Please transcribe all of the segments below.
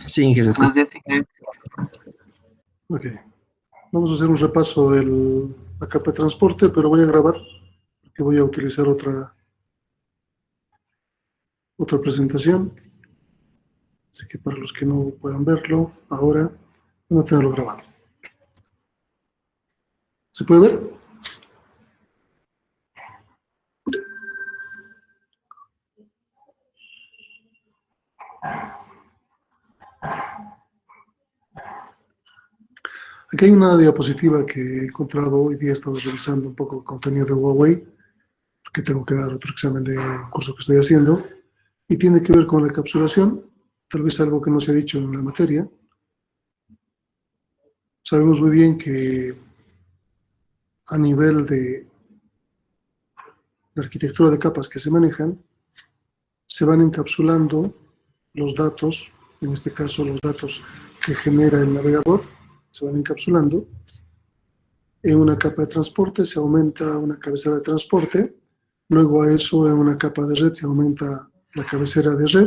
Sí, que se escucha. Buenos días, Ingrid. Ok. Vamos a hacer un repaso de la capa de transporte, pero voy a grabar porque voy a utilizar otra presentación. Así que para los que no puedan verlo ahora, van a tenerlo grabado. ¿Se puede ver? Aquí hay una diapositiva que he encontrado hoy día. He estado revisando un poco el contenido de Huawei, porque tengo que dar otro examen de curso que estoy haciendo, y tiene que ver con la encapsulación, tal vez algo que no se ha dicho en la materia. Sabemos muy bien que a nivel de la arquitectura de capas que se manejan, se van encapsulando los datos, en este caso los datos que genera el navegador, se van encapsulando. En una capa de transporte se aumenta una cabecera de transporte, luego a eso en una capa de red se aumenta la cabecera de red,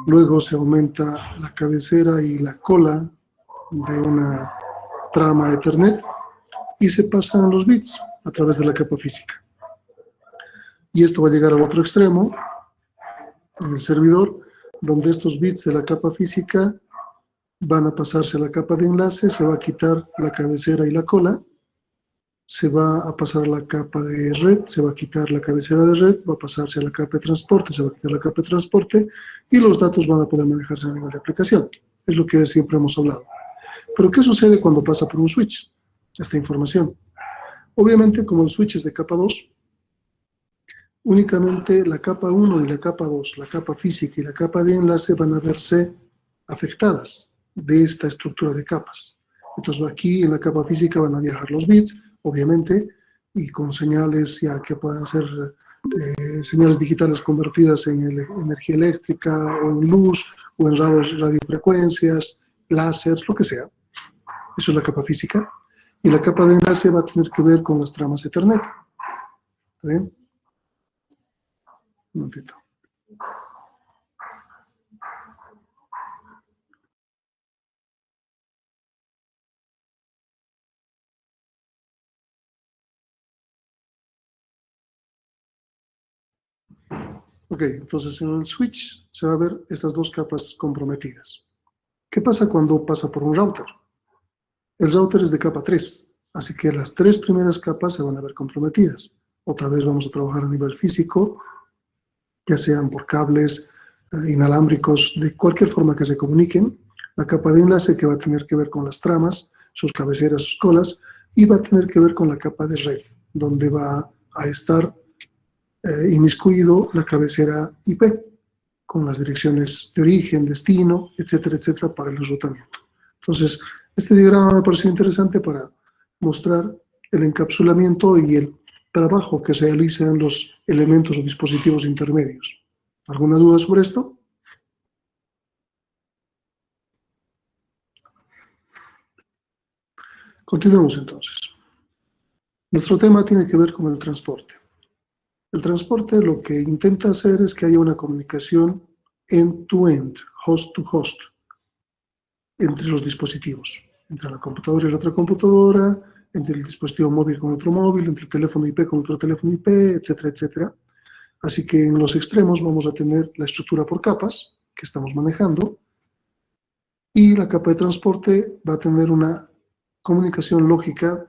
luego se aumenta la cabecera y la cola de una trama Ethernet y se pasan los bits a través de la capa física. Y esto va a llegar al otro extremo, en el servidor, donde estos bits de la capa física van a pasarse a la capa de enlace, se va a quitar la cabecera y la cola, se va a pasar a la capa de red, se va a quitar la cabecera de red, va a pasarse a la capa de transporte, se va a quitar la capa de transporte y los datos van a poder manejarse a nivel de aplicación. Es lo que siempre hemos hablado. Pero ¿qué sucede cuando pasa por un switch esta información? Obviamente, como el switch es de capa 2, únicamente la capa 1 y la capa 2, la capa física y la capa de enlace van a verse afectadas de esta estructura de capas. Entonces aquí en la capa física van a viajar los bits, obviamente, y con señales ya que puedan ser señales digitales convertidas en energía eléctrica o en luz o en radiofrecuencias, láseres, lo que sea. Eso es la capa física. Y la capa de enlace va a tener que ver con las tramas Ethernet. ¿Está bien? Un momentito. Ok, entonces en el switch se va a ver estas dos capas comprometidas. ¿Qué pasa cuando pasa por un router? El router es de capa 3, así que las tres primeras capas se van a ver comprometidas. Otra vez vamos a trabajar a nivel físico, ya sean por cables inalámbricos, de cualquier forma que se comuniquen. La capa de enlace que va a tener que ver con las tramas, sus cabeceras, sus colas, y va a tener que ver con la capa de red, donde va a estar inmiscuido la cabecera IP, con las direcciones de origen, destino, etcétera, etcétera, para el enrutamiento. Entonces, este diagrama me pareció interesante para mostrar el encapsulamiento y el trabajo que se realiza en los elementos o dispositivos intermedios. ¿Alguna duda sobre esto? Continuemos entonces. Nuestro tema tiene que ver con el transporte. El transporte lo que intenta hacer es que haya una comunicación end-to-end, host-to-host, entre los dispositivos, entre la computadora y la otra computadora, entre el dispositivo móvil con otro móvil, entre el teléfono IP con otro teléfono IP, etcétera, etcétera. Así que en los extremos vamos a tener la estructura por capas que estamos manejando y la capa de transporte va a tener una comunicación lógica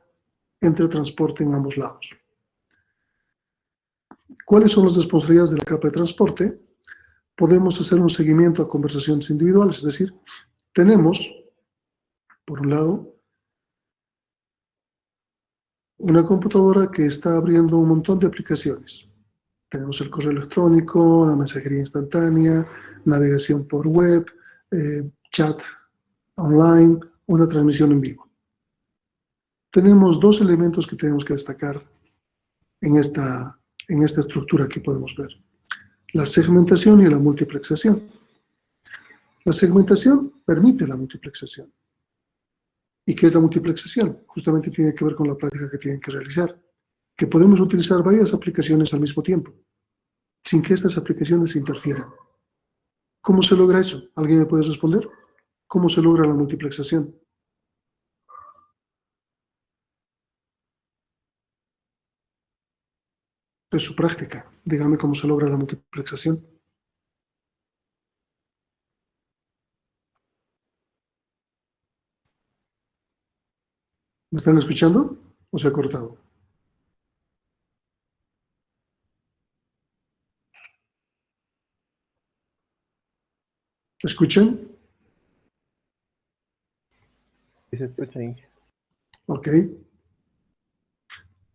entre transporte en ambos lados. ¿Cuáles son las responsabilidades de la capa de transporte? Podemos hacer un seguimiento a conversaciones individuales, es decir, tenemos, por un lado, una computadora que está abriendo un montón de aplicaciones. Tenemos el correo electrónico, la mensajería instantánea, navegación por web, chat online, una transmisión en vivo. Tenemos dos elementos que tenemos que destacar en esta estructura que podemos ver. La segmentación y la multiplexación. La segmentación permite la multiplexación. ¿Y qué es la multiplexación? Justamente tiene que ver con la práctica que tienen que realizar, que podemos utilizar varias aplicaciones al mismo tiempo, sin que estas aplicaciones interfieran. ¿Cómo se logra eso? ¿Alguien me puede responder? ¿Cómo se logra la multiplexación? Es su práctica. Dígame cómo se logra la multiplexación. ¿Me están escuchando o se ha cortado? ¿Escuchan? Sí, se escucha ahí. Ok.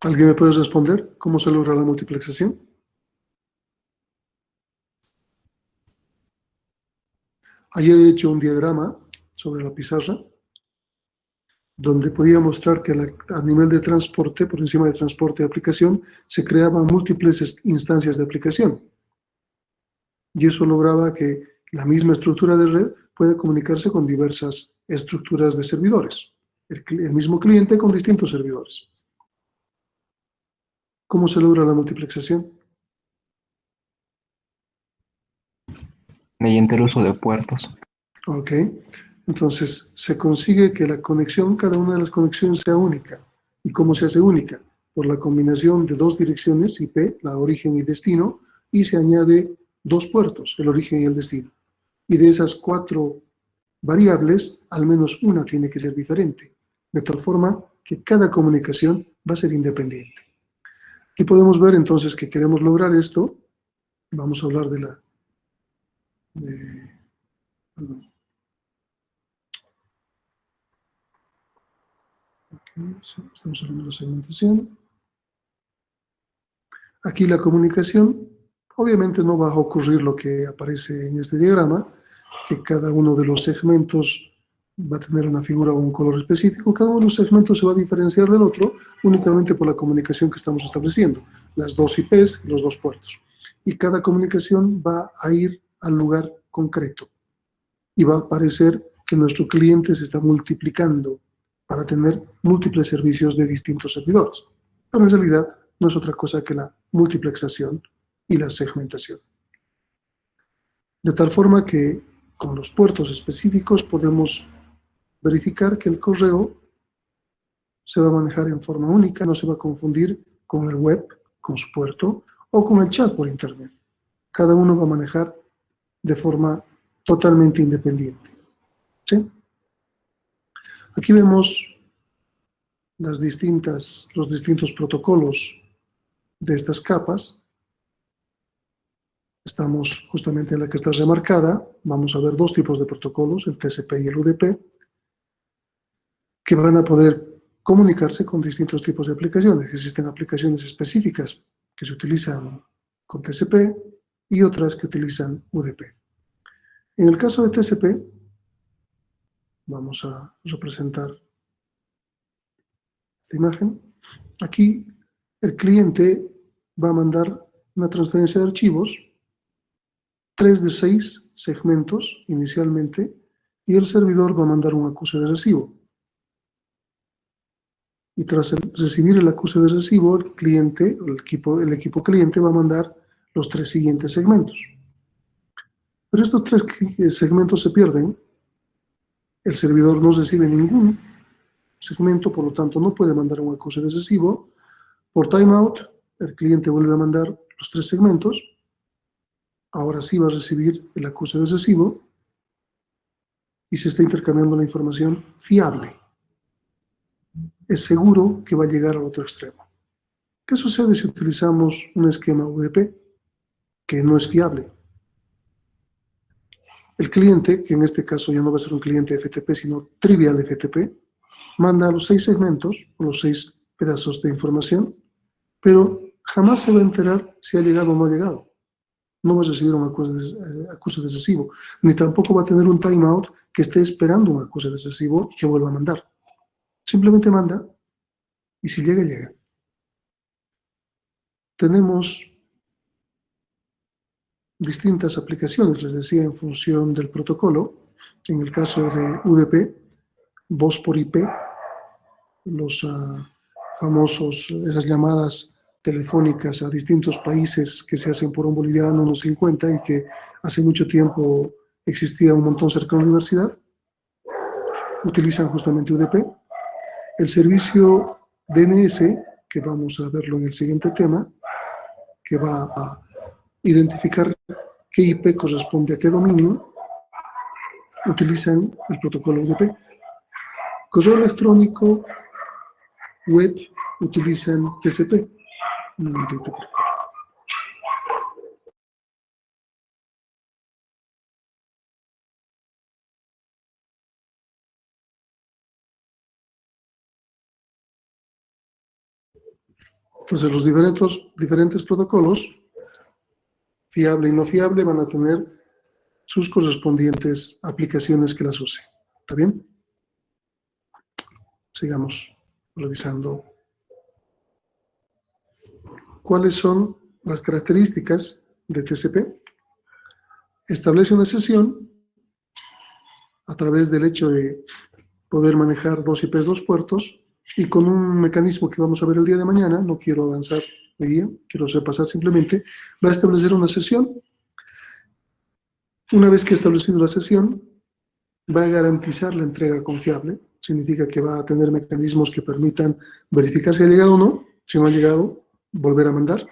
¿Alguien me puede responder cómo se logra la multiplexación? Ayer he hecho un diagrama sobre la pizarra donde podía mostrar que a nivel de transporte, por encima de transporte de aplicación, se creaban múltiples instancias de aplicación. Y eso lograba que la misma estructura de red puede comunicarse con diversas estructuras de servidores. El mismo cliente con distintos servidores. ¿Cómo se logra la multiplexación? Mediante el uso de puertos. Ok. Entonces, se consigue que la conexión, cada una de las conexiones sea única. ¿Y cómo se hace única? Por la combinación de dos direcciones IP, la origen y destino, y se añade dos puertos, el origen y el destino. Y de esas 4 variables, al menos una tiene que ser diferente, de tal forma que cada comunicación va a ser independiente. Aquí podemos ver entonces que queremos lograr esto. Vamos a hablar de la... perdón. Estamos hablando de la segmentación. Aquí la comunicación, obviamente no va a ocurrir lo que aparece en este diagrama, que cada uno de los segmentos va a tener una figura o un color específico. Cada uno de los segmentos se va a diferenciar del otro únicamente por la comunicación que estamos estableciendo, las dos IPs y los dos puertos. Y cada comunicación va a ir al lugar concreto y va a aparecer que nuestro cliente se está multiplicando para tener múltiples servicios de distintos servidores. Pero en realidad no es otra cosa que la multiplexación y la segmentación. De tal forma que con los puertos específicos podemos verificar que el correo se va a manejar en forma única, no se va a confundir con el web, con su puerto, o con el chat por internet. Cada uno va a manejar de forma totalmente independiente. ¿Sí? Aquí vemos los distintos protocolos de estas capas. Estamos justamente en la que está remarcada. Vamos a ver dos tipos de protocolos, el TCP y el UDP, que van a poder comunicarse con distintos tipos de aplicaciones. Existen aplicaciones específicas que se utilizan con TCP y otras que utilizan UDP. En el caso de TCP, vamos a representar esta imagen. Aquí el cliente va a mandar una transferencia de archivos, 3 de 6 segmentos inicialmente, y el servidor va a mandar un acuse de recibo. Y tras recibir el acuse de recibo, el cliente, el equipo cliente va a mandar los 3 siguientes segmentos. Pero estos 3 segmentos se pierden. El servidor no recibe ningún segmento, por lo tanto no puede mandar un acuse de recibo. Por timeout, el cliente vuelve a mandar los 3 segmentos. Ahora sí va a recibir el acuse de recibo y se está intercambiando la información fiable. Es seguro que va a llegar al otro extremo. ¿Qué sucede si utilizamos un esquema UDP que no es fiable? El cliente, que en este caso ya no va a ser un cliente FTP, sino trivial FTP, manda los 6 segmentos o los 6 pedazos de información, pero jamás se va a enterar si ha llegado o no ha llegado. No va a recibir un acuse de recibo, ni tampoco va a tener un timeout que esté esperando un acuse de recibo y que vuelva a mandar. Simplemente manda y si llega, llega. Tenemos distintas aplicaciones, les decía, en función del protocolo. En el caso de UDP, voz por IP, los famosos, esas llamadas telefónicas a distintos países que se hacen por un boliviano, unos 50, y que hace mucho tiempo existía un montón cerca de la universidad, utilizan justamente UDP. El servicio DNS, que vamos a verlo en el siguiente tema, que va a identificar qué IP corresponde a qué dominio, utilizan el protocolo UDP. Correo electrónico, web, utilizan TCP. Un momentito, por favor. Entonces, los diferentes protocolos, fiable y no fiable, van a tener sus correspondientes aplicaciones que las usen. ¿Está bien? Sigamos revisando. ¿Cuáles son las características de TCP? Establece una sesión a través del hecho de poder manejar dos IPs, dos puertos, y con un mecanismo que vamos a ver el día de mañana, no quiero avanzar hoy día, quiero repasar simplemente, va a establecer una sesión. Una vez que ha establecido la sesión, va a garantizar la entrega confiable. Significa que va a tener mecanismos que permitan verificar si ha llegado o no, si no ha llegado, volver a mandar.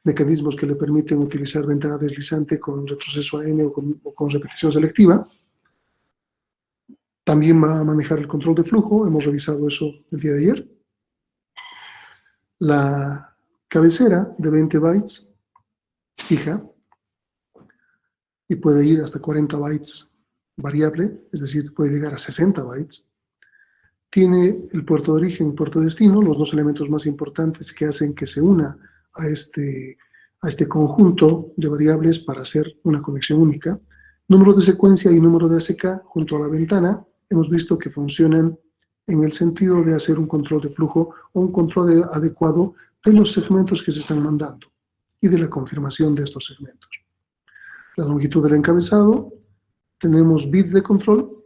Mecanismos que le permiten utilizar ventana deslizante con retroceso AM o con repetición selectiva. También va a manejar el control de flujo, hemos revisado eso el día de ayer. La cabecera de 20 bytes fija y puede ir hasta 40 bytes variable, es decir, puede llegar a 60 bytes. Tiene el puerto de origen y puerto de destino, los dos elementos más importantes que hacen que se una a este conjunto de variables para hacer una conexión única. Número de secuencia y número de ACK junto a la ventana, hemos visto que funcionan en el sentido de hacer un control de flujo o un control adecuado de los segmentos que se están mandando y de la confirmación de estos segmentos. La longitud del encabezado, tenemos bits de control,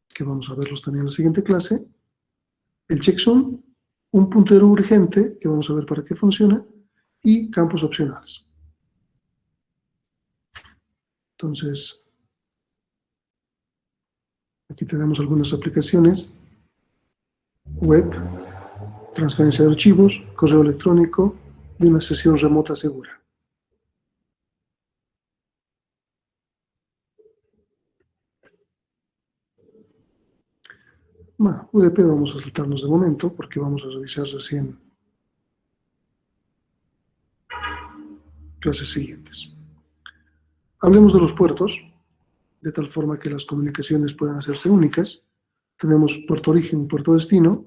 que vamos a verlos también en la siguiente clase, el checksum, un puntero urgente, que vamos a ver para qué funciona, y campos opcionales. Entonces, aquí tenemos algunas aplicaciones, web, transferencia de archivos, correo electrónico y una sesión remota segura. Bueno, UDP vamos a saltarnos de momento porque vamos a revisar recién clases siguientes. Hablemos de los puertos, de tal forma que las comunicaciones puedan hacerse únicas. Tenemos puerto origen y puerto destino.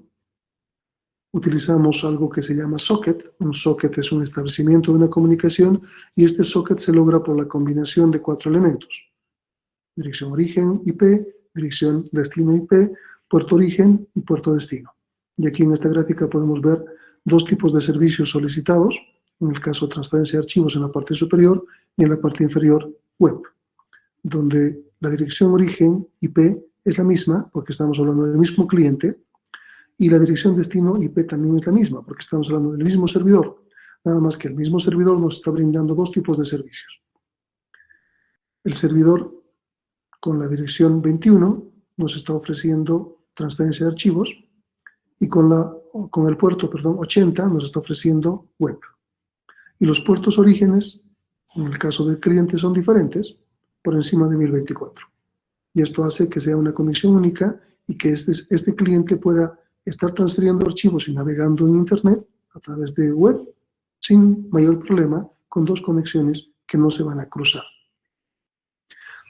Utilizamos algo que se llama socket. Un socket es un establecimiento de una comunicación y este socket se logra por la combinación de 4 elementos. Dirección origen IP, dirección destino IP, puerto origen y puerto destino. Y aquí en esta gráfica podemos ver dos tipos de servicios solicitados, en el caso de transferencia de archivos en la parte superior y en la parte inferior web, donde la dirección origen IP es la misma porque estamos hablando del mismo cliente y la dirección destino IP también es la misma porque estamos hablando del mismo servidor, nada más que el mismo servidor nos está brindando dos tipos de servicios. El servidor con la dirección 21 nos está ofreciendo transferencia de archivos y con el puerto 80 nos está ofreciendo web. Y los puertos orígenes, en el caso del cliente, son diferentes, por encima de 1024. Y esto hace que sea una conexión única y que este cliente pueda estar transfiriendo archivos y navegando en Internet a través de web sin mayor problema con dos conexiones que no se van a cruzar.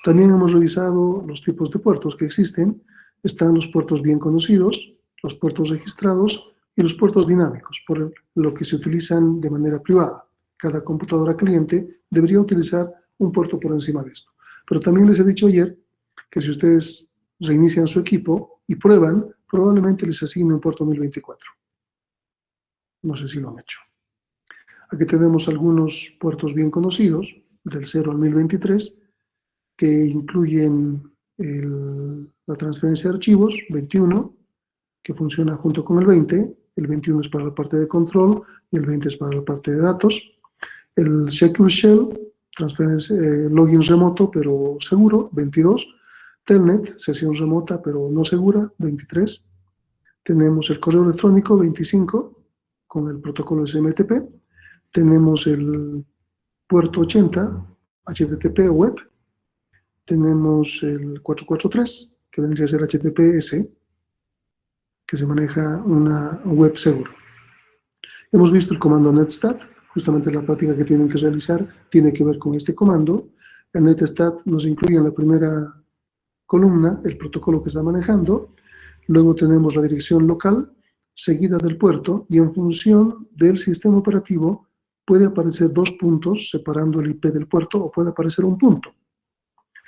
También hemos revisado los tipos de puertos que existen. Están los puertos bien conocidos, los puertos registrados y los puertos dinámicos, por lo que se utilizan de manera privada. Cada computadora cliente debería utilizar un puerto por encima de esto. Pero también les he dicho ayer que si ustedes reinician su equipo y prueban, probablemente les asigne un puerto 1024. No sé si lo han hecho. Aquí tenemos algunos puertos bien conocidos, del 0 al 1023, que incluyen la transferencia de archivos, 21, que funciona junto con el 20. El 21 es para la parte de control y el 20 es para la parte de datos. El Secure Shell, transferencia, login remoto pero seguro, 22. Telnet, sesión remota pero no segura, 23. Tenemos el correo electrónico, 25, con el protocolo SMTP. Tenemos el puerto 80, HTTP web. Tenemos el 443, que vendría a ser HTTPS, que se maneja una web seguro. Hemos visto el comando netstat, justamente la práctica que tienen que realizar tiene que ver con este comando. El netstat nos incluye en la primera columna el protocolo que está manejando. Luego tenemos la dirección local, seguida del puerto, y en función del sistema operativo puede aparecer 2 puntos separando el IP del puerto o puede aparecer un punto.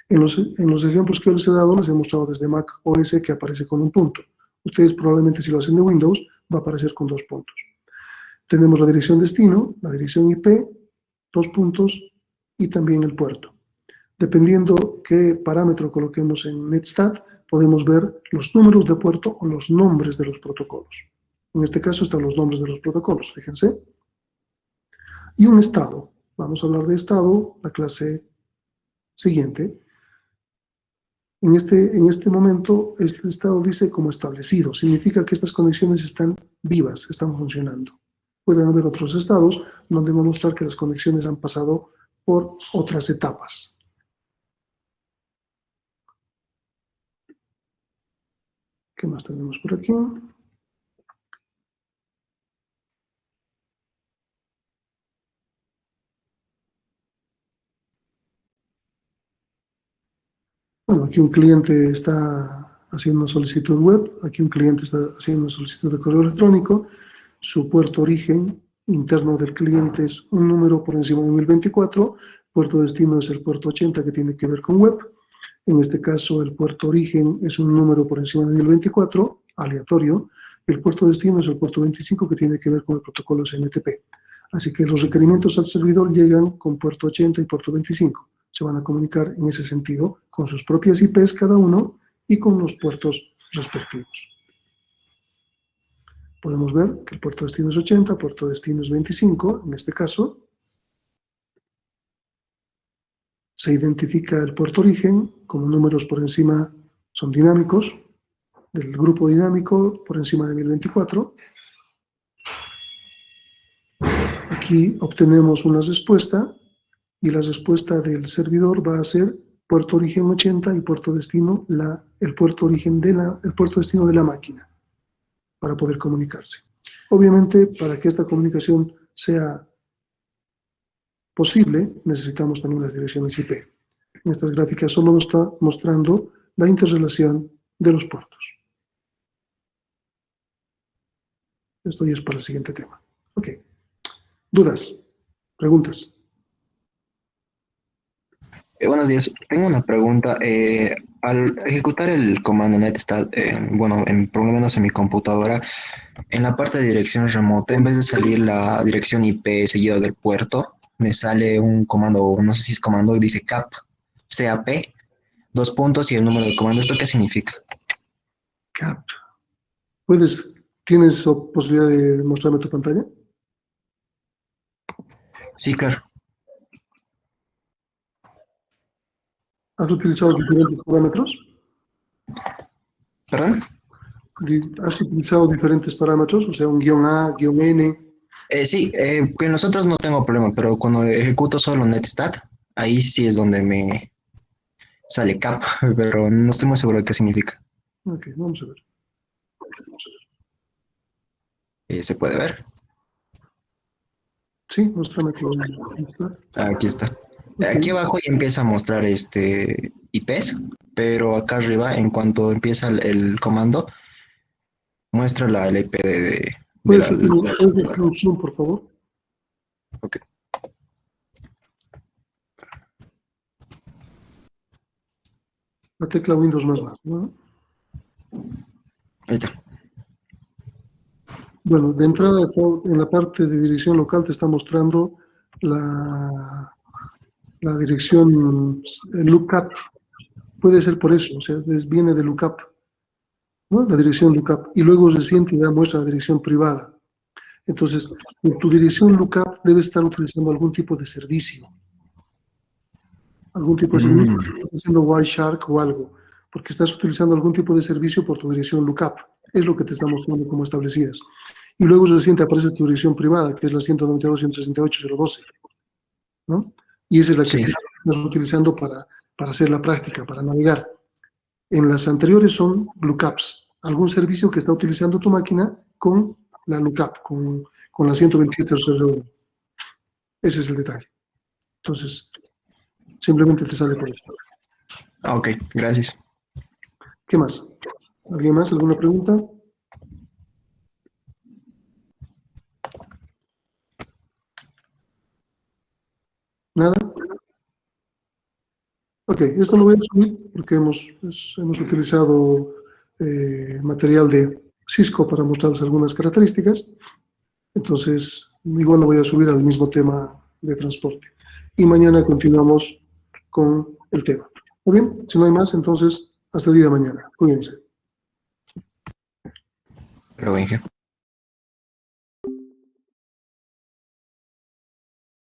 En los ejemplos que yo les he dado, les he mostrado desde Mac OS que aparece con un punto. Ustedes probablemente si lo hacen de Windows, va a aparecer con 2 puntos. Tenemos la dirección destino, la dirección IP, 2 puntos y también el puerto. Dependiendo qué parámetro coloquemos en netstat, podemos ver los números de puerto o los nombres de los protocolos. En este caso están los nombres de los protocolos, fíjense. Y un estado. Vamos a hablar de estado, la clase siguiente. En este momento, este estado dice como establecido. Significa que estas conexiones están vivas, están funcionando. Pueden haber otros estados donde va a mostrar que las conexiones han pasado por otras etapas. ¿Qué más tenemos por aquí? Bueno, aquí un cliente está haciendo una solicitud web, aquí un cliente está haciendo una solicitud de correo electrónico, su puerto origen interno del cliente es un número por encima de 1024, puerto destino es el puerto 80 que tiene que ver con web, en este caso el puerto origen es un número por encima de 1024, aleatorio, el puerto destino es el puerto 25 que tiene que ver con el protocolo SMTP. Así que los requerimientos al servidor llegan con puerto 80 y puerto 25. Se van a comunicar en ese sentido con sus propias IPs cada uno y con los puertos respectivos. Podemos ver que el puerto destino es 80, puerto destino es 25, en este caso. Se identifica el puerto origen como números por encima, son dinámicos, del grupo dinámico por encima de 1024. Aquí obtenemos una respuesta y la respuesta del servidor va a ser puerto origen 80 y puerto destino, el puerto destino de la máquina para poder comunicarse. Obviamente, para que esta comunicación sea posible, necesitamos también las direcciones IP. En estas gráficas solo nos está mostrando la interrelación de los puertos. Esto ya es para el siguiente tema. Ok. ¿Dudas? ¿Preguntas? Buenos días, tengo una pregunta. Al ejecutar el comando netstat, bueno, por lo menos en mi computadora, en la parte de dirección remota, en vez de salir la dirección IP seguida del puerto, me sale un comando, no sé si es comando, dice CAP, 2 puntos y el número de comando. ¿Esto qué significa? CAP. ¿Tienes posibilidad de mostrarme tu pantalla? Sí, claro. ¿Has utilizado diferentes parámetros? ¿Perdón? ¿Has utilizado diferentes parámetros? O sea, un guión A, guión N. Sí, con nosotros no tengo problema, pero cuando ejecuto solo netstat, ahí sí es donde me sale CAP, pero no estoy muy seguro de qué significa. Ok, vamos a ver. ¿Se puede ver? Sí, muéstrame que Aquí está. Okay. Aquí abajo ya empieza a mostrar IPs, pero acá arriba, en cuanto empieza el comando, muestra la IP de ¿Puedes la... hacer un zoom, por favor? Ok. La tecla Windows más, ¿no? Ahí está. Bueno, de entrada, en la parte de dirección local te está mostrando la dirección lookup. Puede ser por eso, o sea, viene de lookup, ¿no? La dirección lookup. Y luego reciente ya muestra la dirección privada. Entonces, en tu dirección lookup debe estar utilizando algún tipo de servicio. algún tipo de servicio, estás haciendo Wireshark o algo, porque estás utilizando algún tipo de servicio por tu dirección lookup. Es lo que te está mostrando como establecidas. Y luego recién te aparece tu dirección privada, que es la 192.168.012, ¿no? Y esa es la que Sí. estás utilizando para hacer la práctica, para navegar. En las anteriores son lookups, algún servicio que está utilizando tu máquina con la lookup, con la 127.001. Ese es el detalle. Entonces, simplemente te sale por eso. Ok, gracias. ¿Qué más? ¿Alguien más? ¿Alguna pregunta? ¿Nada? Ok, esto lo voy a subir porque hemos utilizado material de Cisco para mostrarles algunas características. Entonces, igual lo voy a subir al mismo tema de transporte. Y mañana continuamos con el tema. Muy bien, si no hay más, entonces hasta el día de mañana. Cuídense. Pero Inge.